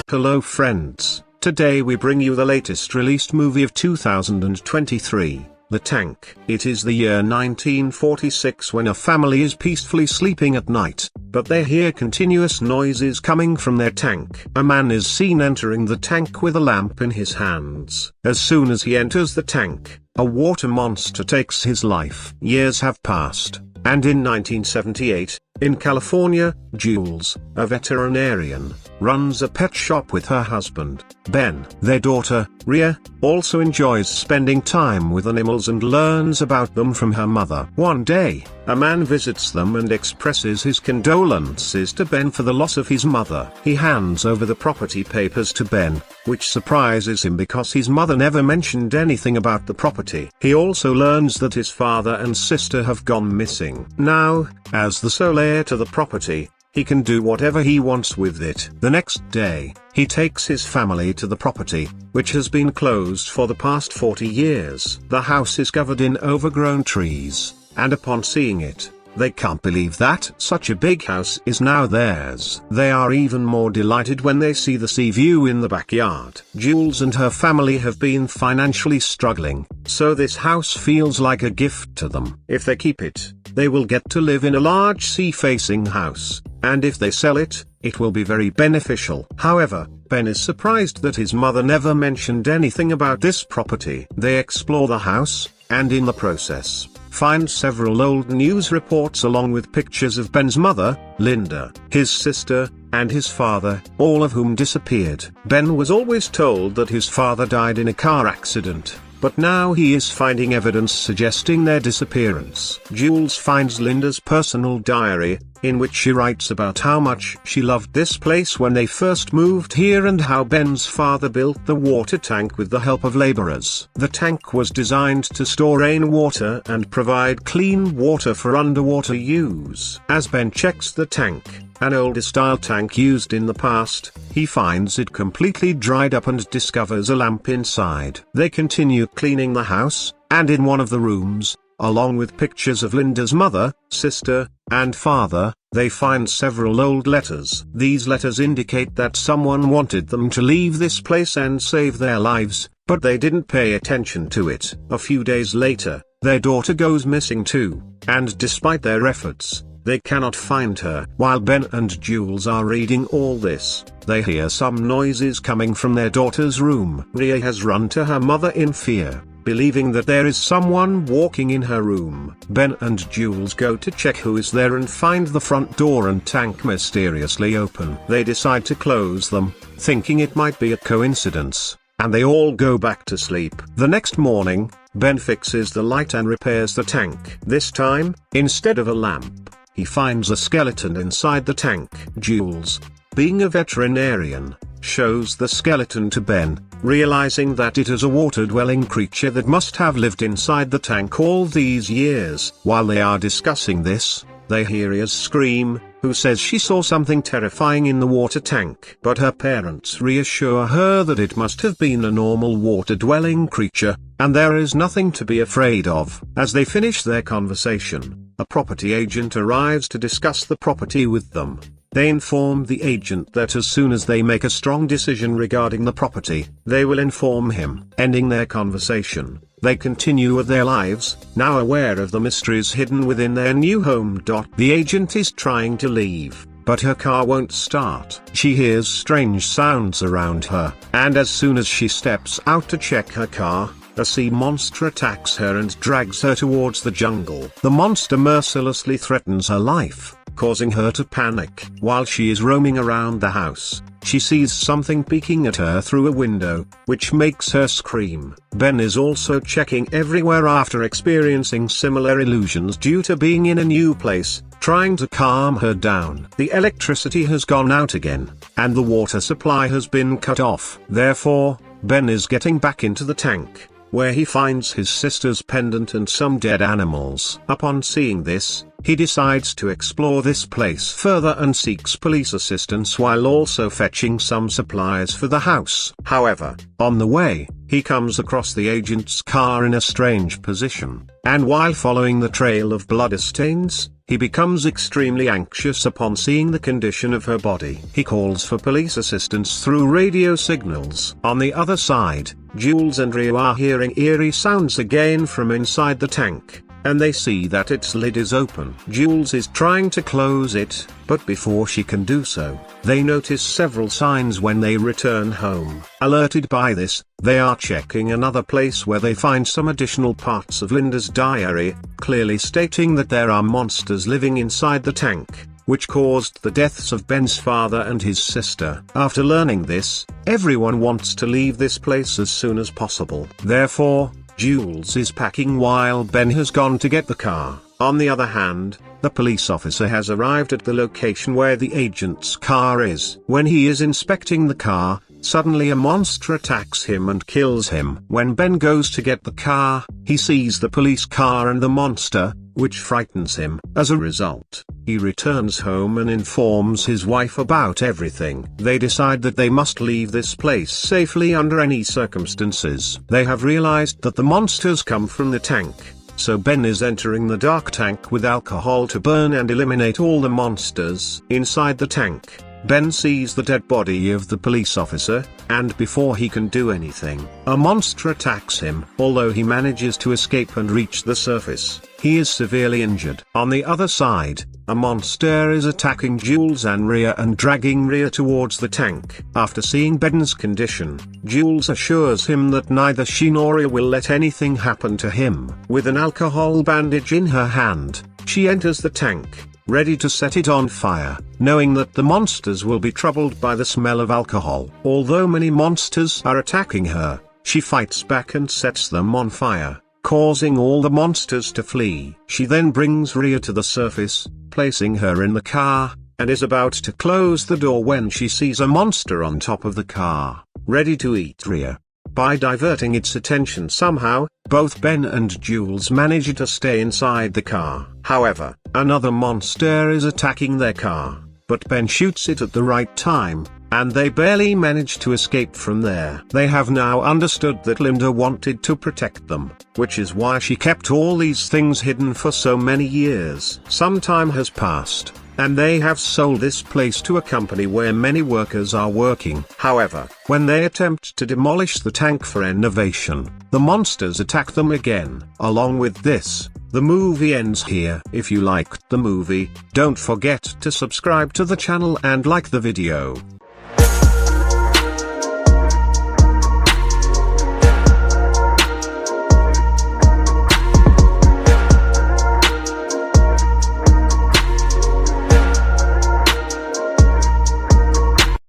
Hello friends, today we bring you the latest released movie of 2023, The Tank. It is the year 1946 when a family is peacefully sleeping at night, but they hear continuous noises coming from their tank. A man is seen entering the tank with a lamp in his hands. As soon as he enters the tank, a water monster takes his life. Years have passed, and in 1978, in California, Jules, a veterinarian, runs a pet shop with her husband, Ben. Their daughter, Rhea, also enjoys spending time with animals and learns about them from her mother. One day, a man visits them and expresses his condolences to Ben for the loss of his mother. He hands over the property papers to Ben, which surprises him because his mother never mentioned anything about the property. He also learns that his father and sister have gone missing. Now, as the sole heir to the property, he can do whatever he wants with it. The next day, he takes his family to the property, which has been closed for the past 40 years. The house is covered in overgrown trees, and upon seeing it, they can't believe that such a big house is now theirs. They are even more delighted when they see the sea view in the backyard. Jules and her family have been financially struggling, so this house feels like a gift to them. If they keep it, they will get to live in a large sea-facing house, and if they sell it, it will be very beneficial. However, Ben is surprised that his mother never mentioned anything about this property. They explore the house, and in the process, find several old news reports along with pictures of Ben's mother, Linda, his sister, and his father, all of whom disappeared. Ben was always told that his father died in a car accident, but now he is finding evidence suggesting their disappearance. Jules finds Linda's personal diary, in which she writes about how much she loved this place when they first moved here and how Ben's father built the water tank with the help of laborers. The tank was designed to store rainwater and provide clean water for underwater use. As Ben checks the tank, an older style tank used in the past, he finds it completely dried up and discovers a lamp inside. They continue cleaning the house, and in one of the rooms, along with pictures of Linda's mother, sister, and father, they find several old letters. These letters indicate that someone wanted them to leave this place and save their lives, but they didn't pay attention to it. A few days later, their daughter goes missing too, and despite their efforts, they cannot find her. While Ben and Jules are reading all this, they hear some noises coming from their daughter's room. Rhea has run to her mother in fear, believing that there is someone walking in her room. Ben and Jules go to check who is there and find the front door and tank mysteriously open. They decide to close them, thinking it might be a coincidence, and they all go back to sleep. The next morning, Ben fixes the light and repairs the tank. This time, instead of a lamp, he finds a skeleton inside the tank. Jules, being a veterinarian, shows the skeleton to Ben, realizing that it is a water-dwelling creature that must have lived inside the tank all these years. While they are discussing this, they hear Rhea's scream, who says she saw something terrifying in the water tank. But her parents reassure her that it must have been a normal water-dwelling creature, and there is nothing to be afraid of. As they finish their conversation, a property agent arrives to discuss the property with them. They inform the agent that as soon as they make a strong decision regarding the property, they will inform him. Ending their conversation, they continue with their lives, now aware of the mysteries hidden within their new home. The agent is trying to leave, but her car won't start. She hears strange sounds around her, and as soon as she steps out to check her car, a sea monster attacks her and drags her towards the jungle. The monster mercilessly threatens her life, causing her to panic. While she is roaming around the house, she sees something peeking at her through a window, which makes her scream. Ben is also checking everywhere after experiencing similar illusions due to being in a new place, trying to calm her down. The electricity has gone out again, and the water supply has been cut off. Therefore, Ben is getting back into the tank, where he finds his sister's pendant and some dead animals. Upon seeing this, he decides to explore this place further and seeks police assistance while also fetching some supplies for the house. However, on the way, he comes across the agent's car in a strange position, and while following the trail of bloodstains, He becomes extremely anxious upon seeing the condition of her body. He calls for police assistance through radio signals. On the other side, Jules and Ria are hearing eerie sounds again from inside the tank, and they see that its lid is open. Jules is trying to close it, but before she can do so, they notice several signs when they return home. Alerted by this, they are checking another place where they find some additional parts of Linda's diary, clearly stating that there are monsters living inside the tank, which caused the deaths of Ben's father and his sister. After learning this, everyone wants to leave this place as soon as possible. Therefore, Jules is packing while Ben has gone to get the car. On the other hand, the police officer has arrived at the location where the agent's car is. When he is inspecting the car, suddenly a monster attacks him and kills him. When Ben goes to get the car, he sees the police car and the monster, which frightens him. As a result, he returns home and informs his wife about everything. They decide that they must leave this place safely under any circumstances. They have realized that the monsters come from the tank, so Ben is entering the dark tank with alcohol to burn and eliminate all the monsters. Inside the tank, Ben sees the dead body of the police officer, and before he can do anything, a monster attacks him. Although he manages to escape and reach the surface, he is severely injured. On the other side, a monster is attacking Jules and Ria and dragging Ria towards the tank. After seeing Ben's condition, Jules assures him that neither she nor Ria will let anything happen to him. With an alcohol bandage in her hand, she enters the tank, ready to set it on fire, knowing that the monsters will be troubled by the smell of alcohol. Although many monsters are attacking her, she fights back and sets them on fire, causing all the monsters to flee. She then brings Ria to the surface, placing her in the car, and is about to close the door when she sees a monster on top of the car, ready to eat Ria. By diverting its attention somehow, both Ben and Jules manage to stay inside the car. However, another monster is attacking their car, but Ben shoots it at the right time, and they barely manage to escape from there. They have now understood that Linda wanted to protect them, which is why she kept all these things hidden for so many years. Some time has passed, and they have sold this place to a company where many workers are working. However, when they attempt to demolish the tank for renovation, the monsters attack them again. Along with this, the movie ends here. If you liked the movie, don't forget to subscribe to the channel and like the video.